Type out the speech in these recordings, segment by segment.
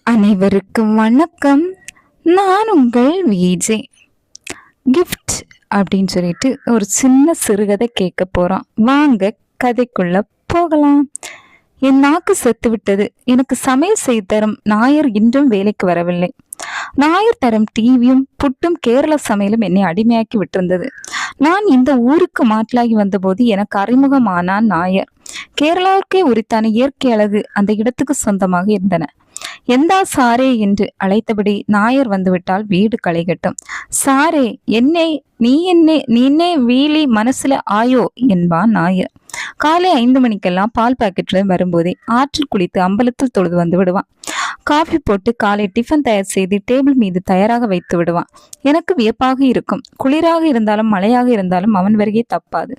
அனைவருக்கும் வணக்கம். நான் உங்கள் விஜே. கிஃப்ட் அப்படின்னு சொல்லிட்டு ஒரு சின்ன சிறுகதை கேட்க போறோம். வாங்க கதைக்குள்ள போகலாம். என் நாக்கு செத்து விட்டது. எனக்கு சமையல் செய்து தரும் நாயர் இன்றும் வேலைக்கு வரவில்லை. நாயர் தரும் டிவியும் புட்டும் கேரள சமையலும் என்னை அடிமையாக்கி விட்டிருந்தது. நான் இந்த ஊருக்கு மாற்றலாகி வந்தபோது எனக்கு அறிமுகமானான் நாயர். கேரளாவுக்கே உரித்தான இயற்கை அழகு அந்த இடத்துக்கு சொந்தமாக இருந்தன. எந்தா சாரே என்று அழைத்தபடி நாயர் வந்துவிட்டால் வீடு களைகட்டும். சாரே என்னை நீனே வீலி மனசுல ஆயோ என்பான் நாயர். காலை 5 மணிக்கெல்லாம் பால் பாக்கெட்ல வரும்போதே ஆற்றில் குளித்து அம்பலத்தில் தொழுது வந்து விடுவான். காஃபி போட்டு காலை டிஃபன் தயார் செய்து டேபிள் மீது தயாராக வைத்து விடுவான். எனக்கு வியப்பாக இருக்கும். குளிராக இருந்தாலும் மழையாக இருந்தாலும் அவன் வருகை தப்பாது.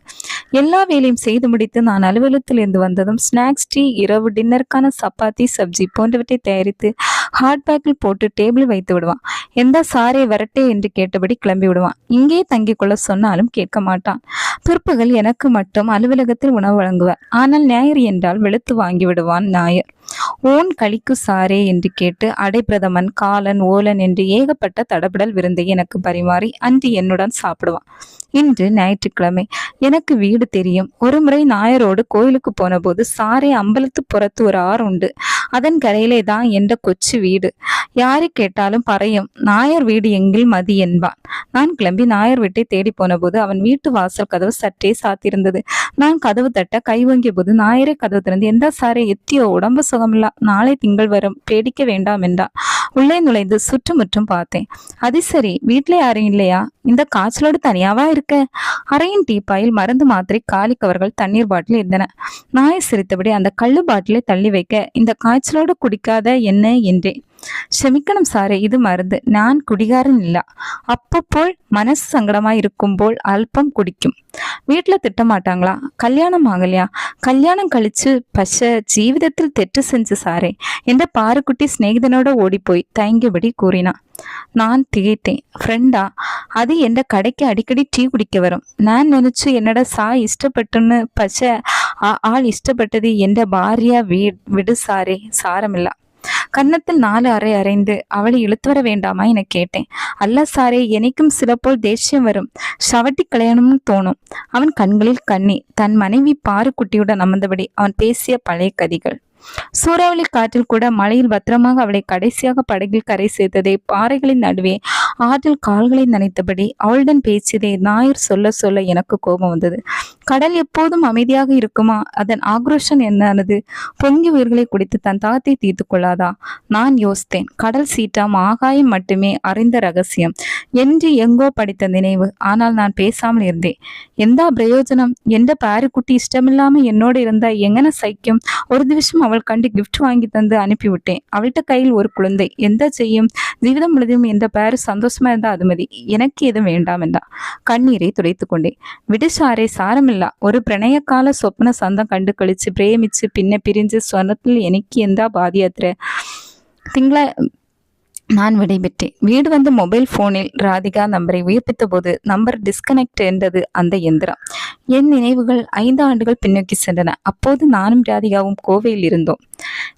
எல்லா வேலையும் செய்து முடித்து நான் அலுவலகத்தில் இருந்து வந்ததும் ஸ்நாக்ஸ், டீ, இரவு டின்னருக்கான சப்பாத்தி, சப்ஜி போன்றவற்றை தயாரித்து ஹாட் பேக்கில் போட்டு டேபிள் வைத்து விடுவான். எந்த சாரே வரட்டே என்று கேட்டபடி கிளம்பி விடுவான். இங்கே தங்கிக் கொள்ள சொன்னாலும் கேட்க மாட்டான். பிற்பகல் எனக்கு மட்டும் அலுவலகத்தில் உணவு வழங்குவார். ஆனால் ஞாயிறு என்றால் வெளுத்து வாங்கி விடுவான் நாயர். ஓன் கழிக்கு சாரே என்று கேட்டு அடைப்பிரதமன், காலன், ஓலன் என்று ஏகப்பட்ட தடபடல் விருந்தை எனக்கு பரிமாறி அன்று என்னுடன் சாப்பிடுவான். இன்று ஞாயிற்றுக்கிழமை. எனக்கு வீடு தெரியும். ஒரு முறை நாயரோடு கோயிலுக்கு போன போது சாரே அம்பலத்து புறத்து ஒரு ஆறு உண்டு. அதன் கரையிலே தான் என்ற கொச்சு வீடு. யாரை கேட்டாலும் பறையும், நாயர் வீடு எங்கில் மதி என்பான். நான் கிளம்பி நாயர் வீட்டை தேடி போன போது அவன் வீட்டு வாசல் கதவு சற்றே சாத்திருந்தது. நான் கதவு தட்ட கை வாங்கிய போது நாயரே கதவு திறந்து, எந்த சாரே எத்தியோ, உடம்பு சுகமில்லா, நாளை திங்கள் வரும், பேடிக்க வேண்டாம் என்றான். உள்ளே நுழைந்து சுற்றுமுற்றும் பார்த்தேன். அது சரி, வீட்டுல யாரும் இல்லையா? இந்த காய்ச்சலோடு தனியாவா இருக்க? அறையின் டீப்பாயில் மருந்து, மாத்திரை, காலி கவர்கள், தண்ணீர் பாட்டில் இருந்தன. நாயை சிரித்தபடி அந்த கள்ளு பாட்டிலை தள்ளி வைக்க, இந்த காய்ச்சலோடு குடிக்காத என்ன என்றேன். க்ஷமிக்கணும் சாரே, இது மருந்து. நான் குடிகாரன் இல்ல. அப்பப்போல் மனசு சங்கடமாய் இருக்கும் போல் அல்பம் குடிக்கும். வீட்டுல திட்டமாட்டாங்களா? கல்யாணம் ஆகலையா? கல்யாணம் கழிச்சு பஷ ஜீவிதத்தில் தெற்று செஞ்சு சாரே என்ற பாருக்குட்டி சிநேகிதனோட ஓடிப்போய் தயங்கியபடி கூறினான். நான் திகைத்தேன். ஃப்ரெண்டா? அது என்ற கடைக்கு அடிக்கடி டீ குடிக்க வரும். நான் நினைச்சு என்னோட இஷ்டப்பட்டுன்னு பச்ச ஆள் இஷ்டப்பட்டது என்ற பாரியா விடு சாரே, சாரமில்லா. கன்னத்தில் 4 அறை அறைந்து அவளை இழுத்து வர வேண்டாமா என கேட்டேன். அல்ல சாரே, எனக்கும் சில போல் தேசியம் வரும். சவட்டி கல்யாணம்னு தோணும். அவன் கண்களில் கண்ணி. தன் மனைவி பாருக்குட்டியுடன் அமர்ந்தபடி அவன் பேசிய பழைய கதிகள். சூறாவளி காற்றில் கூட மழையில் பத்திரமாக அவளை கடைசியாக படகில் கரை சேர்த்ததே, பாறைகளின் நடுவே ஆற்றில் கால்களை நனைத்தபடி அவளுடன் பேசியதே நாயர் சொல்ல சொல்ல எனக்கு கோபம் வந்தது. கடல் எப்போதும் அமைதியாக இருக்குமா? அதன் ஆக்ரோஷன் என்னானது? பொங்கி உயிர்களை குடித்து தன் தாகத்தை தீர்த்து கொள்ளாதா? நான் யோசித்தேன். கடல் சீற்றம், ஆகாயம் மட்டுமே அறிந்த ரகசியம் என்று எங்கோ படித்த நினைவு. ஆனால் நான் பேசாமல் இருந்தேன். எந்த பிரயோஜனம்? எந்த பாருக்குட்டி இஷ்டமில்லாம என்னோடு இருந்தா எங்கன சைக்கும்? ஒரு திவசம் அவள் கண்டு கிஃப்ட் வாங்கி தந்து அனுப்பிவிட்டேன். அவள்கிட்ட கையில் ஒரு குழந்தை. எந்த செய்யும்? ஜீவிதம் முழுதும் எந்த பேரு சந்தோஷமா இருந்தா அதுமதி. எனக்கு எதுவும் வேண்டாம் என்றா கண்ணீரை துடைத்து கொண்டேன். விடுசாரே, சாரமில்லா. ஒரு பிரணய கால சொப்ன சந்தம் கண்டு கழிச்சு பிரேமிச்சு பின்ன பிரிஞ்சு சொன்னத்தில் எனக்கு எந்த பாதியாத்திர திங்கள நான் விடைபெற்றேன். வீடு வந்து மொபைல் போனில் ராதிகா நம்பரை உயிர்ப்பித்த போது நம்பர் டிஸ்கனெக்ட் என்றது அந்த எந்திரம். என் நினைவுகள் 5 ஆண்டுகள் பின்னோக்கி சென்றன. அப்போது நானும் ராதிகாவும் கோவையில் இருந்தோம்.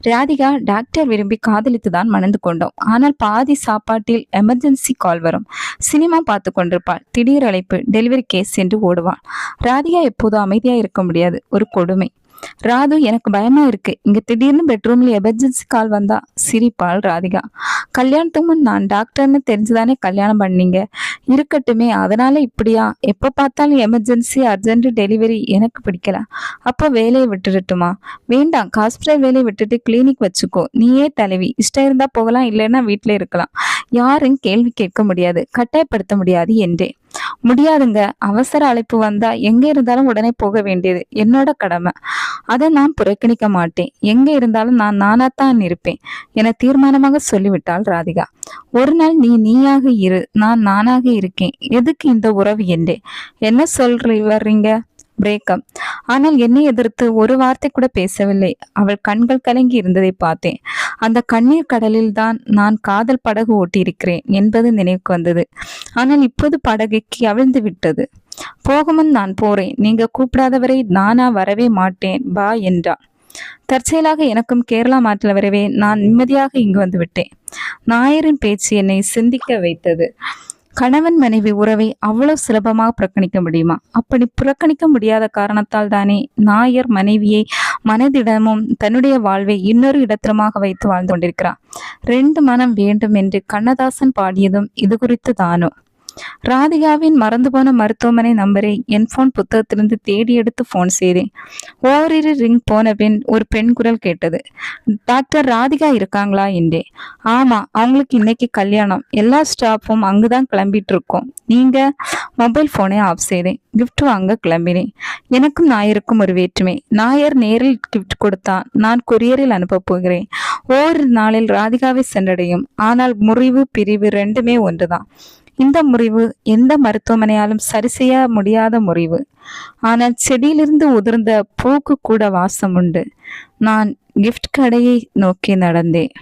ராதிகா டாக்டர் விரும்பி காதலித்துதான் மணந்து கொண்டோம். ஆனால் பாதி சாப்பாட்டில் எமர்ஜென்சி கால் வரும். சினிமா பார்த்து கொண்டிருப்பாள். திடீர் அழைப்பு, டெலிவரி கேஸ் என்று ஓடுவாள். ராதிகா எப்போதும் அமைதியா இருக்க முடியாது. ஒரு கொடுமை. ராது, எனக்கு பயமா இருக்கு. இங்க திடீர்னு பெட்ரூம்ல எமர்ஜென்சி கால் வந்தா. சிரிப்பாள் ராதிகா. கல்யாணத்துக்கு முன் நான் டாக்டர்னு தெரிஞ்சுதானே கல்யாணம் பண்ணீங்க? இருக்கட்டுமே, அதனால இப்படியா? எப்ப பார்த்தாலும் எமர்ஜென்சி, அர்ஜென்ட் டெலிவரி. எனக்கு பிடிக்கல. அப்போ வேலையை விட்டுடட்டுமா? வேண்டாம், ஹாஸ்பிட்டல் வேலையை விட்டுட்டு கிளினிக் வச்சுக்கோ. நீயே தலைவி. இஷ்டம் இருந்தா போகலாம், இல்லைன்னா வீட்டுல இருக்கலாம். யாரும் கேள்வி கேட்க முடியாது, கட்டாயப்படுத்த முடியாது என்றேன். முடியாதுங்க. அவசர அழைப்பு வந்தா எங்க இருந்தாலும் உடனே போக வேண்டியது என்னோட கடமை. அதை நான் புறக்கணிக்க மாட்டேன். எங்க இருந்தாலும் நான் நானாத்தான் இருப்பேன் என தீர்மானமாக சொல்லிவிட்டாள் ராதிகா. ஒரு நாள் நீ நீயாக இரு, நான் நானாக இருக்கேன். எதுக்கு இந்த உறவு என்றேன். என்ன வர்றீங்க? பிரேக்கப். ஆனால் என்னை எதிர்த்து ஒரு வார்த்தை கூட பேசவில்லை. அவள் கண்கள் கலங்கி இருந்ததை பார்த்தேன். அந்த கண்ணீர் கடலில் தான் நான் காதல் படகு ஓட்டியிருக்கிறேன் என்பது நினைவுக்கு வந்தது. ஆனால் இப்போது படகு அவிழ்ந்து விட்டது. போகுமுன் நான் போறேன். நீங்க கூப்பிடாதவரை நானா வரவே மாட்டேன் பா என்றாள். தற்செயலாக எனக்கும் கேரளா மாற்றல் வரவே நான் நிம்மதியாக இங்கு வந்து விட்டேன். நாயரின் பேச்சு என்னை சிந்திக்க வைத்தது. கணவன் மனைவி உறவை அவ்வளவு சுலபமாக புறக்கணிக்க முடியுமா? அப்படி புறக்கணிக்க முடியாத காரணத்தால் தானே நாயர் மனைவியை மனதிடமும் தன்னுடைய வாழ்வை இன்னொரு இடத்திலுமாக வைத்து வாழ்ந்து கொண்டிருக்கிறார். 2 மனம் வேண்டும் என்று கண்ணதாசன் பாடியதும் இது குறித்து தானோ? ராதிகாவின் மறந்து போன மருத்துவமனை நம்பரை என் போன் புத்தகத்திலிருந்து தேடி எடுத்து போன் செய்தேன். ஓரிரு ரிங் போன பின் ஒரு பெண் குரல் கேட்டது. டாக்டர் ராதிகா இருக்காங்களா என்றே. ஆமா, அவங்களுக்கு இன்னைக்கு கல்யாணம். எல்லா ஸ்டாஃபும் அங்குதான் கிளம்பிட்டு இருக்கோம். நீங்க? மொபைல் போனை ஆஃப் செய்தேன். கிஃப்ட் வாங்க கிளம்பினேன். எனக்கும் நாயருக்கும் ஒரு வேற்றுமை. நாயர் நேரில் கிஃப்ட் கொடுத்தான், நான் கொரியரில் அனுப்ப போகிறேன். ஓரிரு நாளில் ராதிகாவை சென்றடையும். ஆனால் முறிவு பிரிவு ரெண்டுமே ஒன்றுதான். இந்த முறிவு எந்த மருத்துவமனையாலும் சரி செய்ய முடியாத முறிவு. ஆனால் செடியிலிருந்து உதிர்ந்த பூக்கு கூட வாசம் உண்டு. நான் கிஃப்ட் கடையை நோக்கி நடந்தேன்.